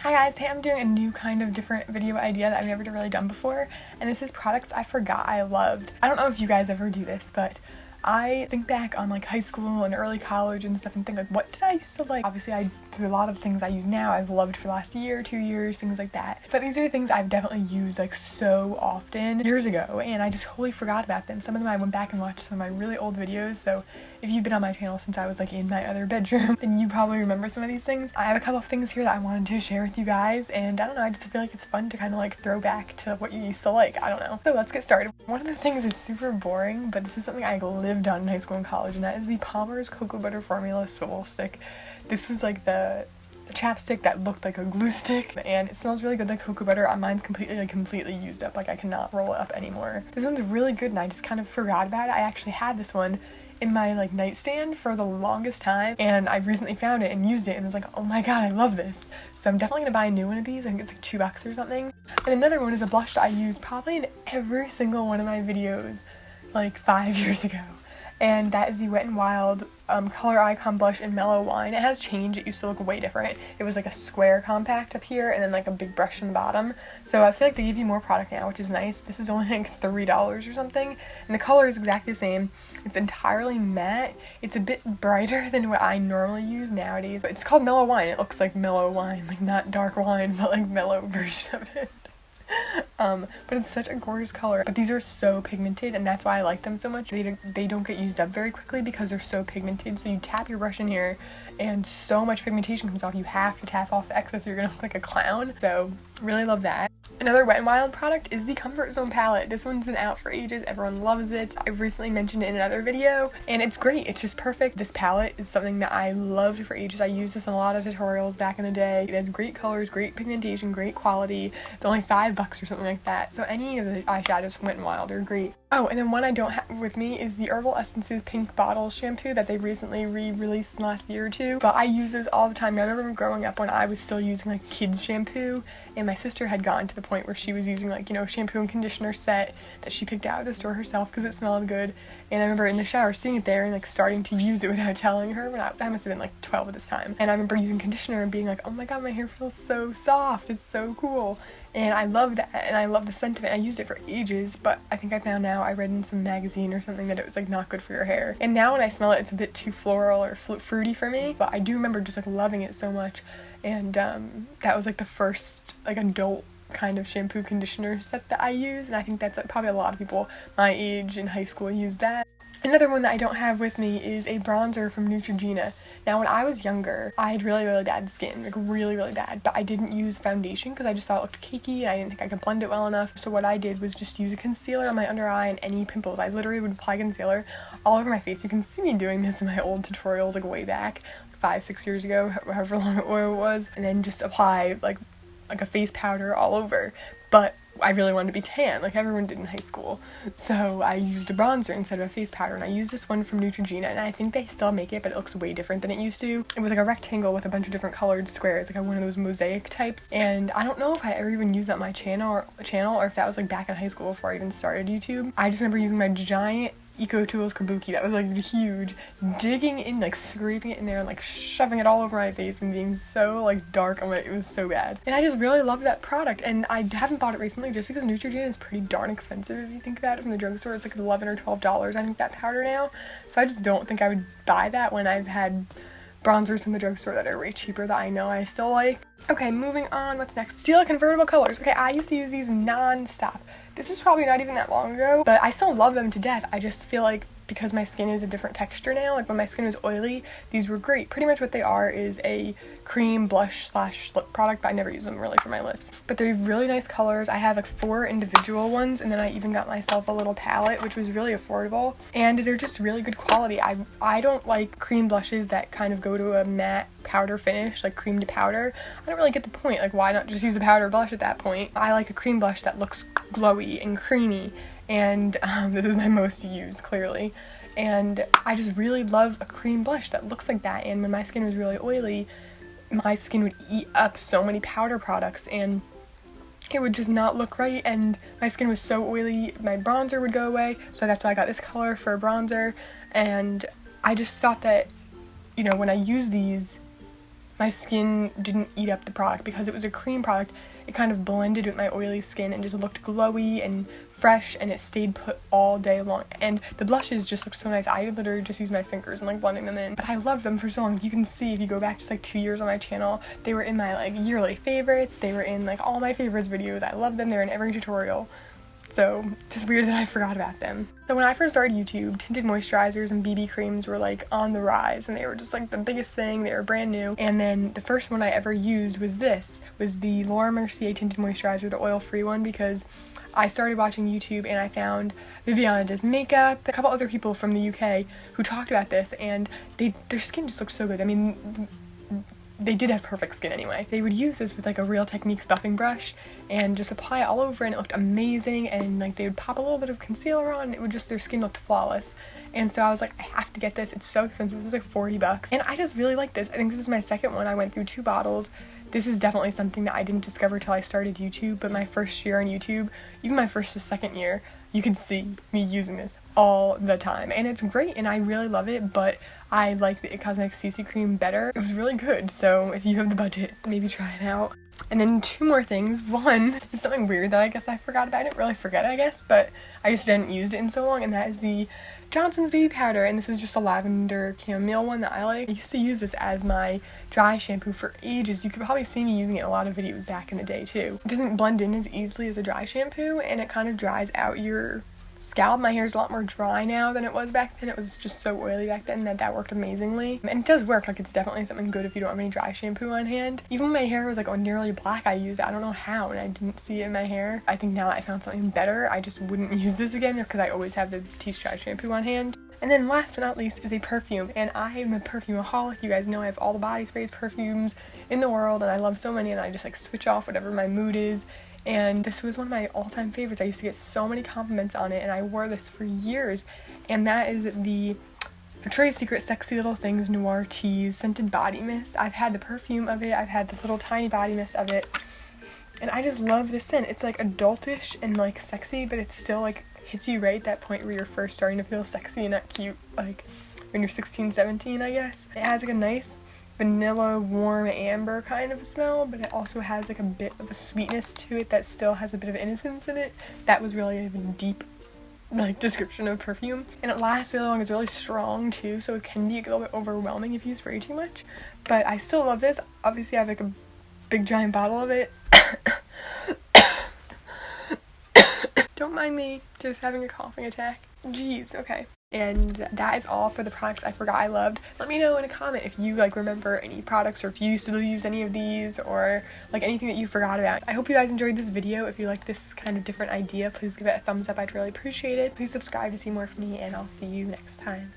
Hi guys, hey, I'm doing a new kind of different video idea that I've never really done before, and this is products I forgot I loved. I don't know if you guys ever do this, but I think back on like high school and early college and stuff and think like, what did I used to like? Obviously a lot of things I use now I've loved for the last year, 2 years, things like that. But these are things I've definitely used like so often years ago, and I just totally forgot about them. Some of them I went back and watched some of my really old videos, so if you've been on my channel since I was like in my other bedroom, then you probably remember some of these things. I have a couple of things here that I wanted to share with you guys, and I don't know, I just feel like it's fun to kind of like throw back to what you used to like, I don't know. So let's get started. One of the things is super boring, but this is something I lived on in high school and college, and that is the Palmer's Cocoa Butter Formula Swivel Stick. This was like the chapstick that looked like a glue stick, and it smells really good like cocoa butter. Mine's completely used up, like I cannot roll it up anymore. This one's really good and I just kind of forgot about it. I actually had this one in my like nightstand for the longest time, and I recently found it and used it and was like, oh my god, I love this. So I'm definitely gonna buy a new one of these. I think it's like $2 or something. And another one is a blush that I used probably in every single one of my videos like 5 years ago, and that is the Wet n Wild Color Icon Blush in Mellow Wine. It has changed. It used to look way different. It was like a square compact up here and then like a big brush in the bottom. So I feel like they give you more product now, which is nice. This is only like $3 or something, and the color is exactly the same. It's entirely matte. It's a bit brighter than what I normally use nowadays. But it's called Mellow Wine. It looks like mellow wine, like not dark wine, but like mellow version of it. But it's such a gorgeous color. But these are so pigmented, and that's why I like them so much. They don't get used up very quickly because they're so pigmented. So you tap your brush in here and so much pigmentation comes off. You have to tap off the excess or you're gonna look like a clown. So really love that. Another Wet n Wild product is the Comfort Zone palette. This one's been out for ages. Everyone loves it. I've recently mentioned it in another video, and it's great. It's just perfect. This palette is something that I loved for ages. I used this in a lot of tutorials back in the day. It has great colors, great pigmentation, great quality. It's only $5 or something like that. So any of the eyeshadows from Wet n Wild are great. Oh, and then one I don't have with me is the Herbal Essences Pink Bottle Shampoo that they recently re-released in the last year or two. But I use this all the time. I remember growing up when I was still using like kids shampoo, and my sister had gotten to the point where she was using like, you know, shampoo and conditioner set that she picked out at the store herself because it smelled good. And I remember in the shower seeing it there and like starting to use it without telling her. When I must have been like 12 at this time. And I remember using conditioner and being like, oh my god, my hair feels so soft. It's so cool. And I love that, and I love the scent of it. I used it for ages, but I think I found out, I read in some magazine or something that it was like not good for your hair. And now when I smell it, it's a bit too floral or fruity for me, but I do remember just like loving it so much. And that was like the first like adult kind of shampoo conditioner set that I use, and I think that's like, probably a lot of people my age in high school use that. Another one that I don't have with me is a bronzer from Neutrogena. Now when I was younger, I had really bad skin, like really bad, but I didn't use foundation because I just thought it looked cakey and I didn't think I could blend it well enough. So what I did was just use a concealer on my under eye and any pimples. I literally would apply concealer all over my face. You can see me doing this in my old tutorials like way back, 5-6 years ago, however long oil it was, and then just apply like a face powder all over. But I really wanted to be tan, like everyone did in high school. So I used a bronzer instead of a face powder, and I used this one from Neutrogena, and I think they still make it, but it looks way different than it used to. It was like a rectangle with a bunch of different colored squares, like one of those mosaic types. And I don't know if I ever even used that on my channel or if that was like back in high school before I even started YouTube. I just remember using my giant Eco Tools kabuki that was like huge, digging in, like scraping it in there and like shoving it all over my face and being so like dark on it. It was so bad, and I just really loved that product. And I haven't bought it recently just because Neutrogena is pretty darn expensive if you think about it. From the drugstore it's like $11 or $12 I think that powder now, so I just don't think I would buy that when I've had bronzers from the drugstore that are way cheaper that I know I still like. Okay, moving on. What's next? Stila Convertible colors. Okay, I used to use these non-stop. This is probably not even that long ago, but I still love them to death. I just feel like because my skin is a different texture now, like when my skin was oily, these were great. Pretty much what they are is a cream blush / lip product, but I never use them really for my lips. But they're really nice colors. I have like 4 individual ones, and then I even got myself a little palette, which was really affordable. And they're just really good quality. I don't like cream blushes that kind of go to a matte powder finish, like cream to powder. I don't really get the point. Like, why not just use a powder blush at that point? I like a cream blush that looks glowy and creamy, and this is my most used, clearly. And I just really love a cream blush that looks like that. And when my skin was really oily, my skin would eat up so many powder products and it would just not look right, and my skin was so oily my bronzer would go away. So that's why I got this color for a bronzer. And I just thought that, you know, when I use these, my skin didn't eat up the product. Because it was a cream product, it kind of blended with my oily skin and just looked glowy and fresh, and it stayed put all day long. And the blushes just look so nice. I literally just use my fingers and like blending them in, but I loved them for so long. You can see if you go back just like 2 years on my channel, they were in my like yearly favorites, they were in like all my favorites videos. I love them, they're in every tutorial. So just weird that I forgot about them. So when I first started YouTube, tinted moisturizers and BB creams were like on the rise, and they were just like the biggest thing. They were brand new. And then the first one I ever used was the Mercier tinted moisturizer, the oil-free one, because I started watching YouTube and I found Viviana Does Makeup, a couple other people from the UK who talked about this, and their skin just looked so good. I mean, they did have perfect skin anyway. They would use this with like a Real Techniques buffing brush and just apply it all over, and it looked amazing. And like they would pop a little bit of concealer on and it would just, their skin looked flawless. And so I was like, I have to get this. It's so expensive. This is like 40 bucks. And I just really like this. I think this is my second one. I went through 2 bottles. This is definitely something that I didn't discover till I started YouTube, but my first year on YouTube, even my first to second year, you can see me using this all the time. And it's great and I really love it, but I like the It Cosmetics CC cream better. It was really good, so if you have the budget, maybe try it out. And then 2 more things. One is something weird that I guess I forgot about. I didn't really forget, I guess, but I just didn't use it in so long, and that is the Johnson's Baby Powder, and this is just a lavender chamomile one that I like. I used to use this as my dry shampoo for ages. You could probably see me using it in a lot of videos back in the day too. It doesn't blend in as easily as a dry shampoo, and it kind of dries out your scalp. My hair is a lot more dry now than it was back then. It was just so oily back then that worked amazingly. And it does work. Like, it's definitely something good if you don't have any dry shampoo on hand. Even when my hair was like nearly black, I used it. I don't know how, and I didn't see it in my hair. I think now that I found something better, I just wouldn't use this again because I always have the Tease dry shampoo on hand. And then last but not least is a perfume, and I am a perfumeaholic. You guys know I have all the body sprays, perfumes in the world, and I love so many, and I just like switch off whatever my mood is. And this was one of my all-time favorites. I used to get so many compliments on it, and I wore this for years. And that is the Victoria's Secret Sexy Little Things Noir Tease Scented Body Mist. I've had the perfume of it, I've had the little tiny body mist of it, and I just love this scent. It's like adultish and like sexy, but it's still like hits you right at that point where you're first starting to feel sexy and not cute, like when you're 16, 17, I guess. It has like a nice vanilla, warm amber kind of a smell, but it also has like a bit of a sweetness to it that still has a bit of innocence in it. That was really a deep like description of perfume, and it lasts really long. It's really strong too, so it can be a little bit overwhelming if you spray too much, but I still love this. Obviously I have like a big giant bottle of it. Don't mind me just having a coughing attack. Jeez, okay. And that is all for the products I forgot I loved. Let me know in a comment if you like remember any products, or if you used to use any of these, or like anything that you forgot about. I hope you guys enjoyed this video. If you like this kind of different idea, please give it a thumbs up. I'd really appreciate it. Please subscribe to see more from me, and I'll see you next time.